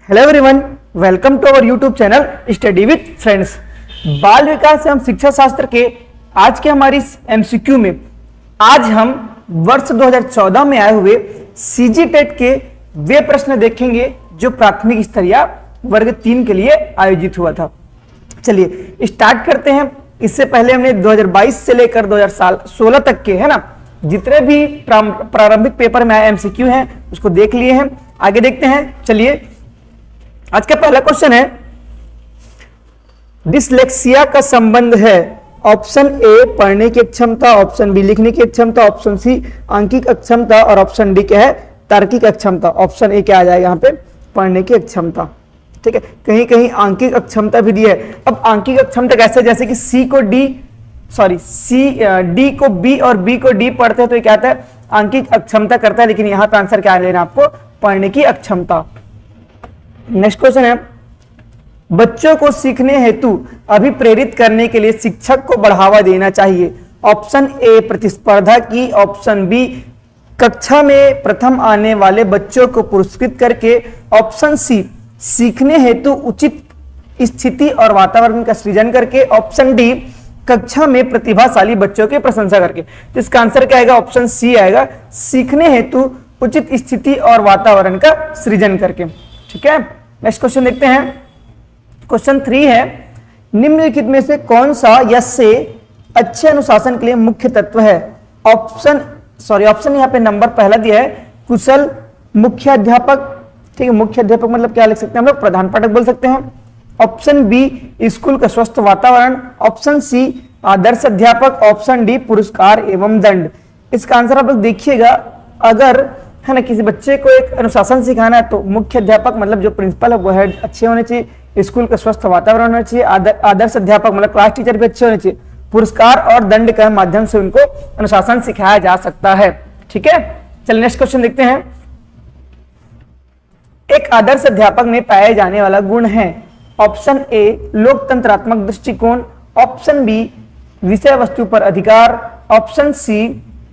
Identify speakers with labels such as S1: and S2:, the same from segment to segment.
S1: Hello everyone, welcome to our YouTube channel study with friends. बाल विकास एवं शिक्षा शास्त्र के आज के हमारी एमसीक्यू में आज हम वर्ष 2014 में आए हुए सीजी टेट के वे प्रश्न देखेंगे जो प्राथमिक स्तरीय वर्ग 3 के लिए आयोजित हुआ था। चलिए स्टार्ट करते हैं। इससे पहले हमने 2022 से लेकर 2016 तक के है ना जितने भी प्रारंभिक पेपर में आए एमसीक्यू हैं उसको देख लिए हैं। आगे देखते हैं। चलिए आज का पहला क्वेश्चन है, डिसलेक्सिया का संबंध है ऑप्शन ए पढ़ने की अक्षमता, ऑप्शन बी लिखने की अक्षमता, ऑप्शन सी आंकिक अक्षमता और ऑप्शन डी क्या है तार्किक अक्षमता। ऑप्शन ए क्या आ जाएगा यहाँ पे पढ़ने की अक्षमता। ठीक है, कहीं कहीं आंकिक अक्षमता भी दी है। अब आंकिक अक्षमता कैसे, जैसे कि डी को बी और बी को डी पढ़ते हैं तो ये क्या आता है आंकिक अक्षमता करता है, लेकिन यहां पे आंसर क्या लेना आपको पढ़ने की अक्षमता। नेक्स्ट क्वेश्चन है, बच्चों को सीखने हेतु अभिप्रेरित करने के लिए शिक्षक को बढ़ावा देना चाहिए। ऑप्शन ए प्रतिस्पर्धा की, ऑप्शन बी कक्षा में प्रथम आने वाले बच्चों को पुरस्कृत करके, ऑप्शन सी सीखने हेतु उचित स्थिति और वातावरण का सृजन करके, ऑप्शन डी कक्षा में प्रतिभाशाली बच्चों की प्रशंसा करके। तो इसका आंसर क्या आएगा, ऑप्शन सी आएगा, सीखने हेतु उचित स्थिति और वातावरण का सृजन करके। ठीक है, नेक्स्ट क्वेश्चन देखते हैं। क्वेश्चन 3 है, निम्नलिखित में से कौन सा यश से अच्छे अनुशासन के लिए मुख्य तत्व है। ऑप्शन यहाँ पे नंबर पहला दिया है कुशल मुख्य अध्यापक। ठीक है, मुख्य अध्यापक मतलब क्या लिख सकते हैं हम लोग, प्रधान पाठक बोल सकते हैं। ऑप्शन बी स्कूल का स्वस्थ वातावरण, ऑप्शन सी आदर्श अध्यापक, ऑप्शन डी पुरस्कार एवं दंड। इसका आंसर आप लोग देखिएगा, अगर है ना किसी बच्चे को एक अनुशासन सिखाना है तो मुख्य अध्यापक मतलब जो प्रिंसिपल है वो है अच्छे होने चाहिए, स्कूल का स्वस्थ वातावरण होना चाहिए, आदर्श अध्यापक मतलब क्लास टीचर भी अच्छे होने चाहिए, पुरस्कार और दंड के माध्यम से उनको अनुशासन सिखाया जा सकता है। ठीक है, चलिए नेक्स्ट क्वेश्चन देखते हैं। एक आदर्श अध्यापक में पाए जाने वाला गुण है। ऑप्शन ए लोकतंत्रात्मक दृष्टिकोण, ऑप्शन बी विषय वस्तु पर अधिकार, ऑप्शन सी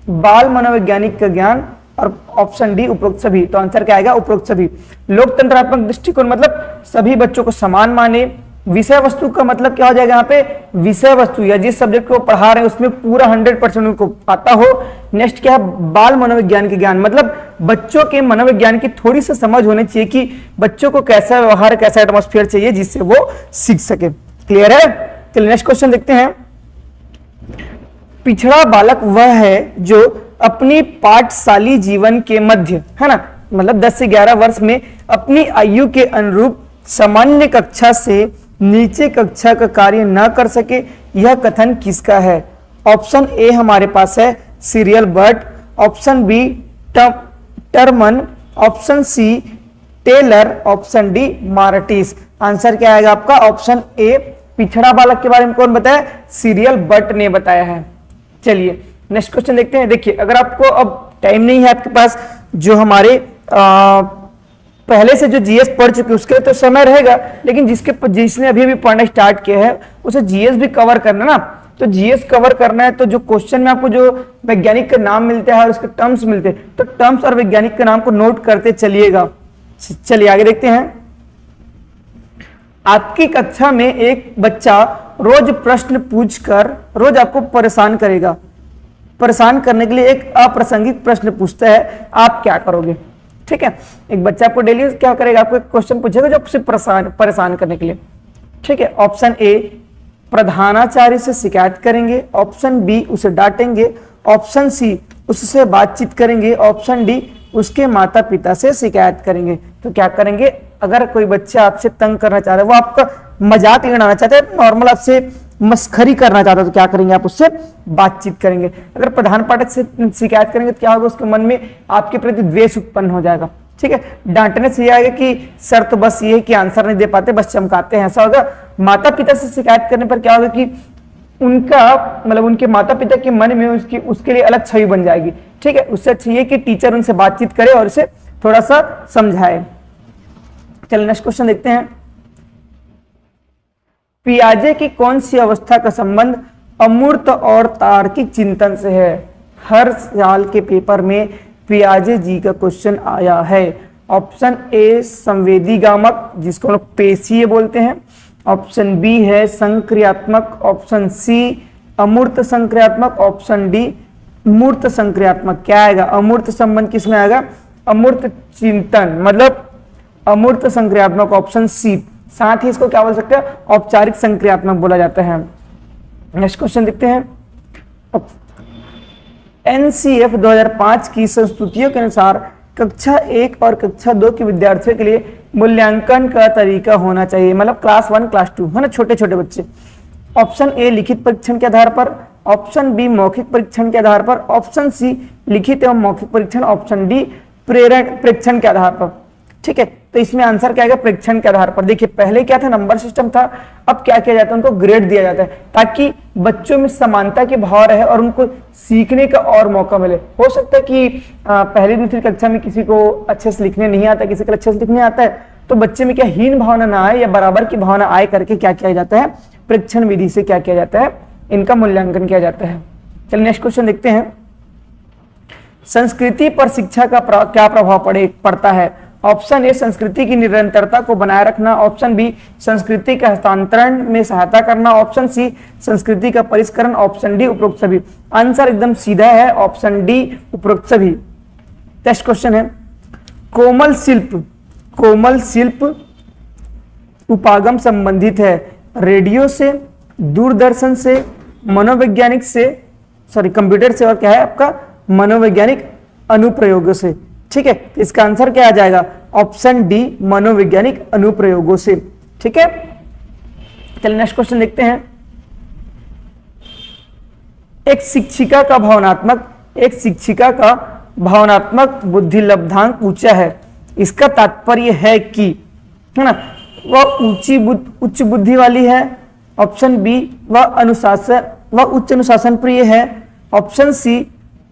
S1: बाल मनोवैज्ञानिक का ज्ञान और ऑप्शन डी उपरोक्त सभी। तो आंसर क्या आएगा उपरोक्त सभी। लोकतंत्रात्मक दृष्टिकोण मतलब सभी बच्चों को समान माने। विषय वस्तु का मतलब क्या हो जाएगा यहाँ पे, विषय वस्तु या जिस सब्जेक्ट को पढ़ा रहे हैं उसमें पूरा 100% उनको आता हो। नेक्स्ट क्या है, बाल मनोविज्ञान के ज्ञान मतलब बच्चों के मनोविज्ञान की थोड़ी सी समझ होनी चाहिए कि बच्चों को कैसा व्यवहार कैसा एटमॉस्फेयर चाहिए जिससे वो सीख सके। क्लियर है, चलिए नेक्स्ट क्वेश्चन देखते हैं। पिछड़ा बालक वह है जो अपनी पाठशाली जीवन के मध्य है ना मतलब 10 से 11 वर्ष में अपनी आयु के अनुरूप सामान्य कक्षा से नीचे कक्षा का कार्य न कर सके। यह कथन किसका है। ऑप्शन ए हमारे पास है Cyril Burt, option B Terman, option C Taylor, option D Martis. Answer क्या आएगा आपका ऑप्शन ए। पिछड़ा बालक के बारे में कौन बताया, सीरियल बर्ट ने बताया है। चलिए नेक्स्ट क्वेश्चन देखते हैं। देखिए अगर आपको अब टाइम नहीं है आपके पास, जो हमारे पहले से जो जीएस पढ़ चुके उसके तो समय रहेगा, लेकिन जिसने अभी पढ़ना स्टार्ट किया है उसे जीएस भी कवर करना ना। तो जीएस कवर करना है तो जो क्वेश्चन में आपको जो वैज्ञानिक का नाम मिलता है और उसके टर्म्स मिलते हैं तो टर्म्स और वैज्ञानिक के नाम को नोट करते चलिएगा। चलिए आगे देखते हैं। आपकी कक्षा में एक बच्चा रोज प्रश्न पूछकर रोज आपको परेशान करेगा। परेशान करने के लिए एक अप्रासंगिक प्रश्न पूछता है, आप क्या करोगे। ठीक है, एक बच्चा आपको डेली क्या करेगा, आपको एक क्वेश्चन पूछेगा जो आपसे परेशान करने के लिए। ठीक है, ऑप्शन ए प्रधानाचार्य से शिकायत करेंगे, ऑप्शन बी उसे डांटेंगे, ऑप्शन सी उससे बातचीत करेंगे, ऑप्शन डी उसके माता पिता से शिकायत करेंगे। तो क्या करेंगे, अगर कोई बच्चा आपसे तंग करना चाह रहा है, वो आपका मजाक उड़ाना चाहता है, नॉर्मल आपसे मस्खरी करना चाहता है तो क्या करेंगे आप उससे बातचीत करेंगे। अगर प्रधान पाठक से शिकायत करेंगे तो क्या होगा, उसके मन में आपके प्रति द्वेष उत्पन्न हो जाएगा। ठीक है, डांटने से यह आएगा कि सर तो बस ये है कि आंसर नहीं दे पाते, बस चमकाते हैं, ऐसा होगा। माता पिता से शिकायत करने पर क्या होगा कि उनका मतलब उनके माता पिता के मन में उसके लिए अलग छवि बन जाएगी। ठीक है, उससे अच्छा ये कि टीचर उनसे बातचीत करे और उसे थोड़ा सा समझाए। चलिए नेक्स्ट क्वेश्चन देखते हैं। पियाजे की कौन सी अवस्था का संबंध अमूर्त और तार्किक चिंतन से है। हर साल के पेपर में पियाजे जी का क्वेश्चन आया है। ऑप्शन ए संवेदी गामक जिसको हम लोग पेशीय बोलते हैं, ऑप्शन बी है संक्रियात्मक, ऑप्शन सी अमूर्त संक्रियात्मक, ऑप्शन डी मूर्त संक्रियात्मक। क्या आएगा? अमूर्त संबंध किसमें आएगा? अमूर्त चिंतन, मतलब अमूर्त संक्रियात्मक, ऑप्शन सी। साथ ही इसको क्या बोल सकते हैं? औपचारिक संक्रियात्मक बोला जाता है। नेक्स्ट क्वेश्चन देखते हैं। एनसीएफ 2005 की संस्तुतियों के अनुसार कक्षा 1 और कक्षा 2 के विद्यार्थियों के लिए मूल्यांकन का तरीका होना चाहिए, मतलब क्लास 1 क्लास 2 है ना, छोटे छोटे बच्चे। ऑप्शन ए लिखित परीक्षण के आधार पर, ऑप्शन बी मौखिक परीक्षण के आधार पर, ऑप्शन सी लिखित एवं मौखिक परीक्षण, ऑप्शन डी प्रेरण परीक्षण के आधार पर। ठीक है, तो इसमें आंसर क्या आएगा? परीक्षण के आधार पर। देखिए पहले क्या था? नंबर सिस्टम था, अब क्या किया जाता है? उनको ग्रेड दिया जाता है ताकि बच्चों में समानता के भाव रहे और उनको सीखने का और मौका मिले। हो सकता है कि पहली दूसरी कक्षा में किसी को अच्छे से लिखने नहीं आता, किसी को अच्छे से लिखने आता है, तो बच्चे में क्या हीन भावना ना आए या बराबर की भावना आए करके क्या किया जाता है? परीक्षण विधि से क्या किया जाता है? इनका मूल्यांकन किया जाता है। चलिए नेक्स्ट क्वेश्चन देखते हैं। संस्कृति पर शिक्षा का क्या प्रभाव पड़ता है? ऑप्शन ए संस्कृति की निरंतरता को बनाए रखना, ऑप्शन बी संस्कृति के हस्तांतरण में सहायता करना, ऑप्शन सी संस्कृति का परिष्करण, ऑप्शन डी उपरोक्त सभी। आंसर एकदम सीधा है, ऑप्शन डी उपरोक्त सभी। नेक्स्ट क्वेश्चन है, कोमल शिल्प उपागम संबंधित है रेडियो से, दूरदर्शन से, मनोवैज्ञानिक से, कंप्यूटर से, और क्या है आपका? मनोवैज्ञानिक अनुप्रयोगों से। ठीक है, इसका आंसर क्या आ जाएगा? ऑप्शन डी मनोवैज्ञानिक अनुप्रयोगों से। ठीक है, चलिए नेक्स्ट क्वेश्चन देखते हैं। एक शिक्षिका का भावनात्मक बुद्धि लब्धांक ऊंचा है, इसका तात्पर्य है कि, है ना, वह उच्च बुद्धि वाली है, ऑप्शन बी वह उच्च अनुशासन प्रिय है, ऑप्शन सी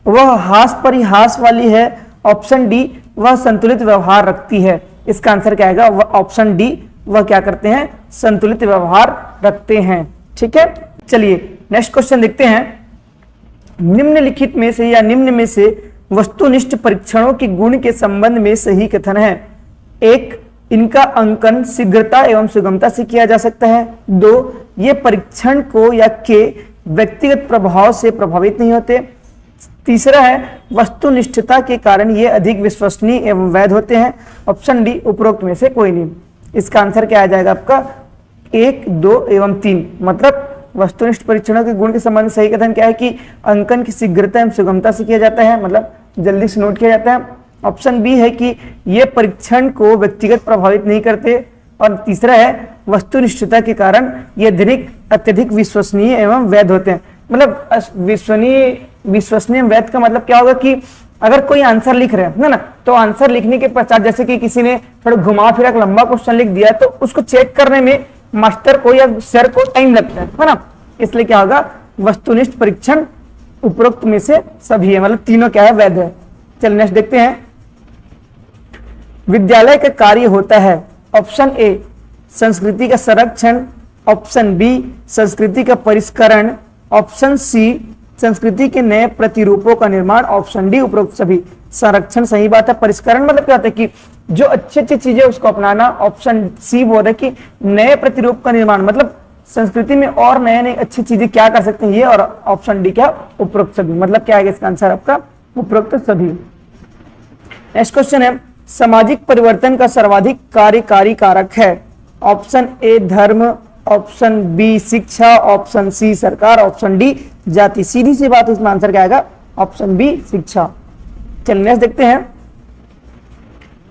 S1: वह हास परिहास वाली है, ऑप्शन डी वह संतुलित व्यवहार रखती है। इसका आंसर क्या आएगा? ऑप्शन डी वह क्या करते हैं? संतुलित व्यवहार रखते हैं। ठीक है, चलिए नेक्स्ट क्वेश्चन देखते हैं। निम्नलिखित में से या निम्न में से वस्तुनिष्ठ परीक्षणों के गुण के संबंध में सही कथन है। एक, इनका अंकन शीघ्रता एवं सुगमता से किया जा सकता है। 2, ये परीक्षण को या के व्यक्तिगत प्रभाव से प्रभावित नहीं होते। तीसरा है, वस्तुनिष्ठता के कारण ये अधिक विश्वसनीय एवं वैध होते हैं। ऑप्शन डी उपरोक्त में से कोई नहीं। इसका आंसर क्या आ जाएगा आपका? 1, 2 एवं 3। मतलब वस्तुनिष्ठ परीक्षणों के गुण के संबंध में सही कथन क्या है कि अंकन की शीघ्रता एवं सुगमता से किया जाता है, मतलब जल्दी से नोट किया जाता है। ऑप्शन बी है कि ये परीक्षण को व्यक्तिगत प्रभावित नहीं करते, और तीसरा है वस्तुनिष्ठता के कारण ये अत्यधिक विश्वसनीय एवं वैध होते हैं। मतलब विश्वसनीय वैध का मतलब क्या होगा कि अगर कोई आंसर लिख रहे हैं ना, तो आंसर लिखने के पश्चात जैसे कि किसी ने थोड़ा घुमा फिरा लंबा क्वेश्चन लिख दिया, तो उसको चेक करने में मास्टर को या सर को टाइम लगता है ना, इसलिए क्या होगा? वस्तुनिष्ठ परीक्षण उपरोक्त में से सभी है, मतलब तीनों क्या है? वैध है। चलिए नेक्स्ट देखते हैं। विद्यालय का कार्य होता है, ऑप्शन ए संस्कृति का संरक्षण, ऑप्शन बी संस्कृति का परिष्करण, ऑप्शन सी संस्कृति के नए प्रतिरूपों का निर्माण, ऑप्शन डी उपरोक्त सभी। संरक्षण सही बात है। परिष्करण मतलब क्या होता है कि जो अच्छी चीजें उसको अपनाना। ऑप्शन सी बोल रहा है कि नए प्रतिरूप का निर्माण, मतलब संस्कृति में और नए अच्छी चीजें क्या कर सकते हैं ये, और ऑप्शन डी क्या? उपरोक्त सभी। मतलब क्या है इसका आंसर आपका? उपरोक्त सभी। नेक्स्ट क्वेश्चन है, सामाजिक परिवर्तन का सर्वाधिक कार्यकारी कारक है। ऑप्शन ए धर्म, ऑप्शन बी शिक्षा, ऑप्शन सी सरकार, ऑप्शन डी जाति। सीधी सी बात, इसमें आंसर क्या आएगा? ऑप्शन बी शिक्षा। चलिए नेक्स्ट देखते हैं।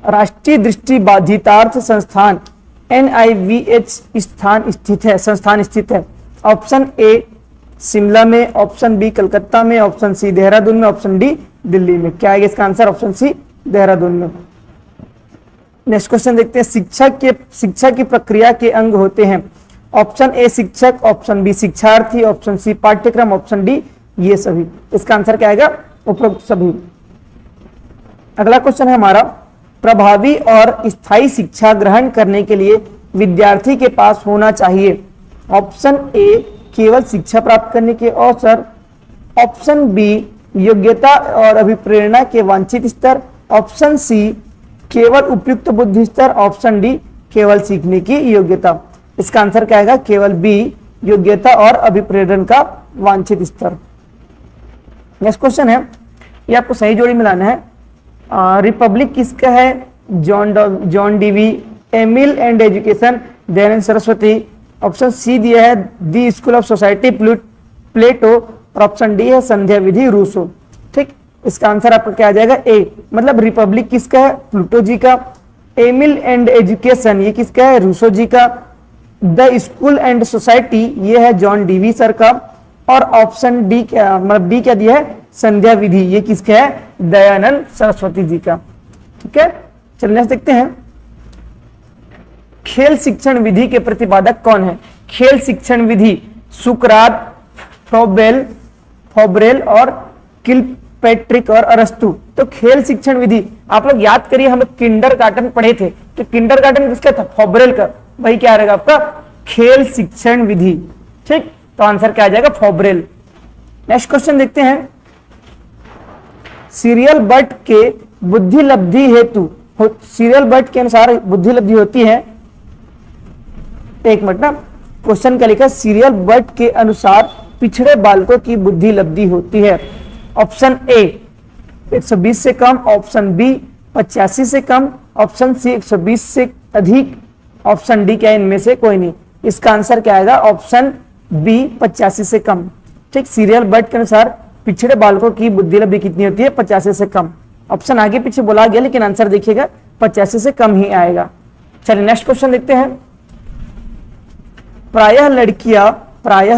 S1: राष्ट्रीय दृष्टि बाधितार्थ संस्थान NIVH संस्थान स्थित है। ऑप्शन ए शिमला में, ऑप्शन बी कलकत्ता में, ऑप्शन सी देहरादून में, ऑप्शन डी दिल्ली में। क्या है इसका आंसर? ऑप्शन सी देहरादून में। नेक्स्ट क्वेश्चन देखते हैं। शिक्षा की प्रक्रिया के अंग होते हैं। ऑप्शन ए शिक्षक, ऑप्शन बी शिक्षार्थी, ऑप्शन सी पाठ्यक्रम, ऑप्शन डी ये सभी। इसका आंसर क्या आएगा? उपरोक्त सभी। अगला क्वेश्चन है हमारा, प्रभावी और स्थायी शिक्षा ग्रहण करने के लिए विद्यार्थी के पास होना चाहिए। ऑप्शन ए केवल शिक्षा प्राप्त करने के अवसर, ऑप्शन बी योग्यता और अभिप्रेरणा के वांछित स्तर, ऑप्शन सी केवल उपयुक्त बुद्धि स्तर, ऑप्शन डी केवल सीखने की योग्यता। इसका आंसर क्या आएगा? केवल बी योग्यता और अभिप्रेरण का वांछित स्तर। नेक्स्ट क्वेश्चन है, ये आपको सही जोड़ी मिलाना है। रिपब्लिक किसका है? John Dewey, Emile and education Dayanand Saraswati, option C दिया है the school of society Plato, और ऑप्शन डी है संध्या विधि रूसो। ठीक, इसका आंसर आपका क्या आ जाएगा? ए। मतलब रिपब्लिक किसका है? प्लूटो जी का। एमिल एंड एजुकेशन ये किसका है? रूसो जी का। द स्कूल एंड सोसाइटी ये है जॉन डीवी सर का। और ऑप्शन डी क्या, मतलब डी क्या दिया है? संध्या विधि, ये किसका है? दयानंद सरस्वती जी का। ठीक है, चलिए देखते हैं। खेल शिक्षण विधि के प्रतिपादक कौन है? खेल शिक्षण विधि सुकरात, फॉब्रेल और किलपैट्रिक और अरस्तु। तो खेल शिक्षण विधि आप लोग याद करिए, हम लोग किंडरगार्टन पढ़े थे, तो किंडरगार्टन किसका था? फॉब्रेल का। वही क्या रहेगा आपका? खेल शिक्षण विधि। ठीक, तो आंसर क्या आ जाएगा? फॉब्रेल। नेक्स्ट क्वेश्चन देखते हैं। सीरियल बट के बुद्धि लब्धि हेतु, सीरियल बट के अनुसार बुद्धि लब्धि होती है, एक मिनट ना, क्वेश्चन क्या लिखा? सीरियल बट के अनुसार पिछड़े बालकों की बुद्धि लब्धि होती है। ऑप्शन ए 120 से कम, ऑप्शन बी 85 से कम, ऑप्शन सी 120 से अधिक, ऑप्शन डी क्या? इनमें से कोई नहीं। इसका आंसर क्या आएगा? ऑप्शन बी 85 से कम। ठीक, सीरियल बट के अनुसार पिछड़े बालकों की बुद्धि लब्धि कितनी होती है? 85 से कम। ऑप्शन आगे पीछे बोला गया, लेकिन आंसर देखिएगा 85 से कम ही आएगा। चलिए नेक्स्ट क्वेश्चन देखते हैं। प्रायः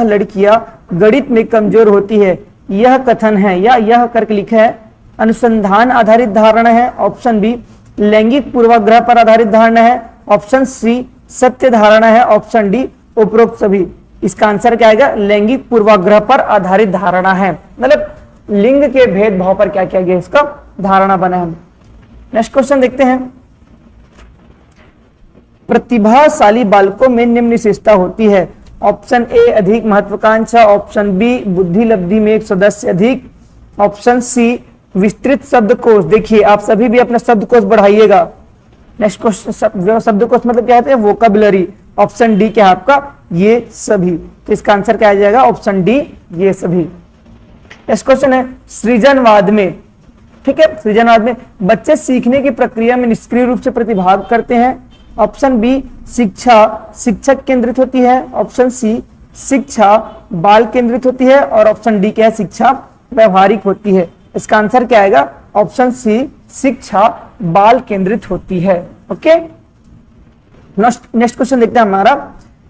S1: लड़कियां गणित में कमजोर होती है, यह कथन है या यह करके लिखा है? अनुसंधान आधारित धारणा है, ऑप्शन बी लैंगिक पूर्वाग्रह पर आधारित धारणा है, ऑप्शन सी सत्य धारणा है, ऑप्शन डी उपरोक्त सभी। इसका आंसर क्या आएगा? लैंगिक पूर्वाग्रह पर आधारित धारणा है, मतलब लिंग के भेदभाव पर क्या किया गया? इसका धारणा बना है। नेक्स्ट क्वेश्चन देखते हैं। प्रतिभाशाली बालकों में निम्न विशेषता होती है, ऑप्शन ए अधिक महत्वाकांक्षा, ऑप्शन बी बुद्धि लब्धि में एक सदस्य अधिक, ऑप्शन सी विस्तृत शब्दकोश। देखिए आप सभी भी अपना शब्दकोश बढ़ाइएगा। नेक्स्ट क्वेश्चन, शब्दकोश मतलब क्या होता है? वोकैबुलरी। ऑप्शन डी क्या है आपका? ये सभी। तो इसका आंसर क्या आ जाएगा? ऑप्शन डी ये सभी। नेक्स्ट क्वेश्चन है सृजनवाद में, ठीक है, सृजनवाद में बच्चे सीखने की प्रक्रिया में निष्क्रिय रूप से प्रतिभाग करते हैं। ऑप्शन बी शिक्षा शिक्षक केंद्रित होती है, ऑप्शन सी शिक्षा बाल केंद्रित होती है, और ऑप्शन डी क्या है? शिक्षा व्यवहारिक होती है। इसका आंसर क्या आएगा? ऑप्शन सी शिक्षा बाल केंद्रित होती है। ओके, नेक्स्ट क्वेश्चन देखते हैं हमारा।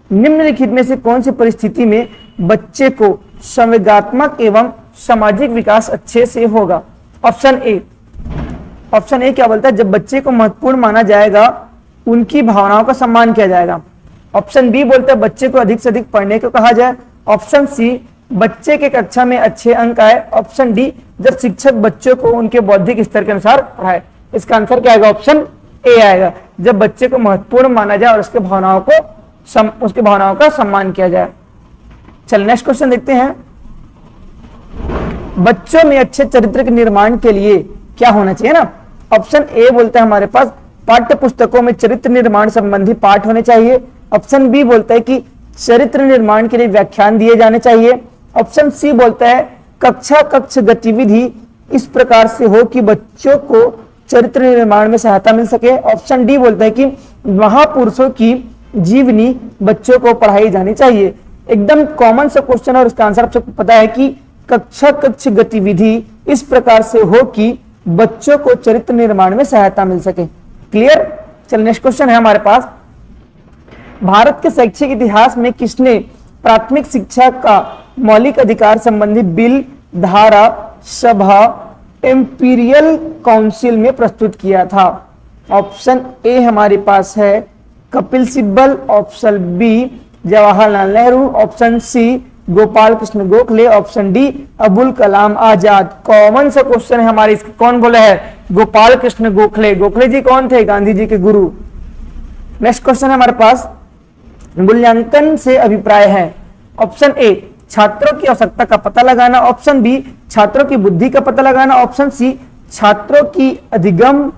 S1: निम्नलिखित में से कौन सी परिस्थिति में बच्चे को संवेगात्मक एवं सामाजिक विकास अच्छे से होगा? ऑप्शन ए क्या बोलता है? जब बच्चे को महत्वपूर्ण माना जाएगा, उनकी भावनाओं का सम्मान किया जाएगा। ऑप्शन बी बोलता है बच्चे को अधिक से अधिक पढ़ने को कहा जाए। ऑप्शन सी बच्चे के कक्षा में अच्छे अंक आए। ऑप्शन डी जब शिक्षक बच्चों को उनके बौद्धिक स्तर के अनुसार पढ़ाए। इसका आंसर क्या आएगा? ऑप्शन ए आएगा, जब बच्चे को महत्वपूर्ण माना जाए और उसके भावनाओं का सम्मान किया जाए। चल नेक्स्ट क्वेश्चन देखते हैं। बच्चों में अच्छे चरित्र के निर्माण के लिए क्या होना चाहिए ना? ऑप्शन ए बोलता है हमारे पास पाठ्य पुस्तकों में चरित्र निर्माण संबंधी पाठ होने चाहिए। ऑप्शन बी बोलता है कि चरित्र निर्माण के लिए व्याख्यान दिए जाने चाहिए। ऑप्शन सी बोलता है कक्ष गतिविधि इस प्रकार से हो कि बच्चों को चरित्र निर्माण में सहायता मिल सके। ऑप्शन डी बोलता है कि महापुरुषों की जीवनी बच्चों को पढ़ाई जानी चाहिए। एकदम कॉमन सा क्वेश्चन और इसका आंसर आप सबको पता है कि कक्ष गतिविधि इस प्रकार से हो कि बच्चों को चरित्र निर्माण में सहायता मिल सके। क्लियर? चलिए नेक्स्ट क्वेश्चन है हमारे पास। भारत के शैक्षिक इतिहास में किसने प्राथमिक शिक्षा का मौलिक अधिकार संबंधी बिल, धारा, सभा, इंपीरियल काउंसिल में प्रस्तुत किया था? ऑप्शन ए हमारे पास है Kapil Sibal, option B Jawaharlal Nehru, option C Gopal Krishna Gokhale, option D Abul Kalam Azad. Common सा क्वेश्चन है हमारे, इसके कौन बोला है? गोपाल कृष्ण गोखले। गोखले जी कौन थे? गांधी जी के गुरु। नेक्स्ट क्वेश्चन है हमारे पास, मूल्यांकन से अभिप्राय है। ऑप्शन ए छात्रों की आवश्यकता का पता लगाना, ऑप्शन बी छात्रों की बुद्धि का पता लगाना, ऑप्शन सी छात्रों की अधिगम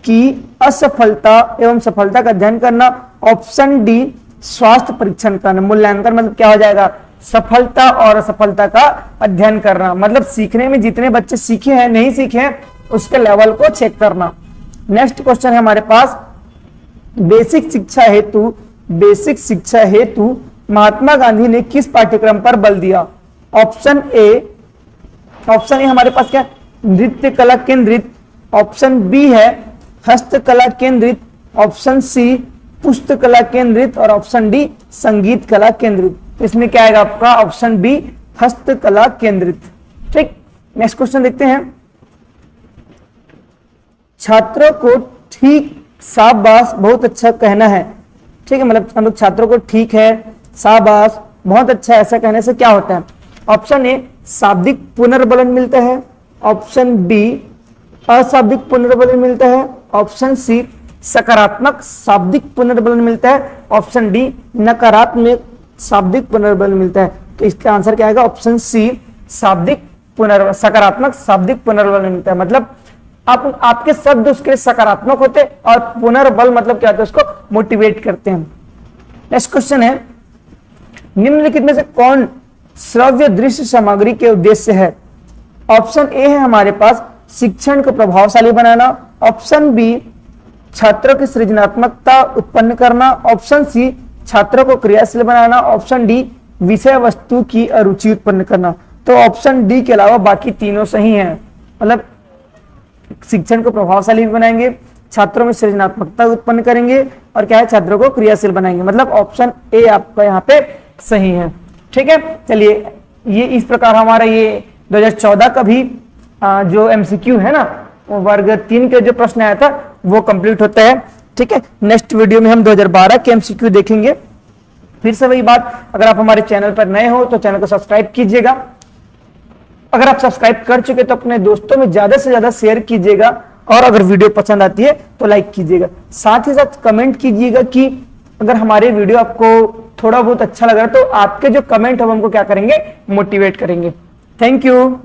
S1: की असफलता एवं सफलता का अध्ययन करना। ऑप्शन डी स्वास्थ्य परीक्षण करना। मूल्यांकन मतलब क्या हो जाएगा, सफलता और असफलता का अध्ययन करना, मतलब सीखने में जितने बच्चे सीखे हैं नहीं सीखे हैं उसके लेवल को चेक करना। नेक्स्ट क्वेश्चन है हमारे पास, बेसिक शिक्षा हेतु महात्मा गांधी ने किस पाठ्यक्रम पर बल दिया। ऑप्शन ए हमारे पास क्या, नृत्य कला केंद्रित। ऑप्शन बी है हस्तकला केंद्रित। ऑप्शन सी पुस्तकला केंद्रित और ऑप्शन डी संगीत कला केंद्रित। इसमें क्या आएगा आपका, ऑप्शन बी हस्तकला केंद्रित। ठीक, नेक्स्ट क्वेश्चन देखते हैं। छात्रों को ठीक, शाबाश, बहुत अच्छा कहना है। ठीक है, मतलब हम लोग छात्रों को ठीक है, शाबाश, बहुत अच्छा ऐसा कहने से क्या होता है। ऑप्शन ए शाब्दिक पुनर्बलन मिलता है। ऑप्शन बी अशाब्दिक पुनर्बलन मिलता है। ऑप्शन सी सकारात्मक शाब्दिक पुनर्बलन मिलता है। ऑप्शन डी नकारात्मक शाब्दिक पुनर्बलन मिलता है। तो इसका आंसर क्या आएगा, ऑप्शन सी सकारात्मक शाब्दिक पुनर्बलन मिलता है। मतलब आपके शब्द उसके लिए सकारात्मक होते और पुनर्बल मतलब क्या होता है, उसको मोटिवेट करते हैं। नेक्स्ट क्वेश्चन है, निम्नलिखित में से कौन श्रव्य दृश्य सामग्री के उद्देश्य है। ऑप्शन ए है हमारे पास शिक्षण को प्रभावशाली बनाना। ऑप्शन बी छात्रों की सृजनात्मकता उत्पन्न करना। ऑप्शन सी छात्रों को क्रियाशील बनाना। ऑप्शन डी विषय वस्तु की अरुचि उत्पन्न करना। तो ऑप्शन डी के अलावा बाकी तीनों सही हैं, मतलब शिक्षण को प्रभावशाली बनाएंगे, छात्रों में सृजनात्मकता उत्पन्न करेंगे और क्या है, छात्रों को क्रियाशील बनाएंगे। मतलब ऑप्शन ए आपका यहाँ पे सही है। ठीक है, चलिए ये इस प्रकार हमारा ये 2014 का भी जो एमसीक्यू है ना, वो वर्ग 3 के जो प्रश्न आया था वो कंप्लीट होता है। ठीक है, नेक्स्ट वीडियो में हम 2012 के एमसीक्यू देखेंगे। फिर से वही बात, अगर आप हमारे चैनल पर नए हो तो चैनल को सब्सक्राइब कीजिएगा। अगर आप सब्सक्राइब कर चुके तो अपने दोस्तों में ज्यादा से ज्यादा शेयर कीजिएगा और अगर वीडियो पसंद आती है तो लाइक कीजिएगा। साथ ही साथ कमेंट कीजिएगा कि अगर हमारे वीडियो आपको थोड़ा बहुत अच्छा लग रहा है तो आपके जो कमेंट हम हमको क्या करेंगे, मोटिवेट करेंगे। Thank you.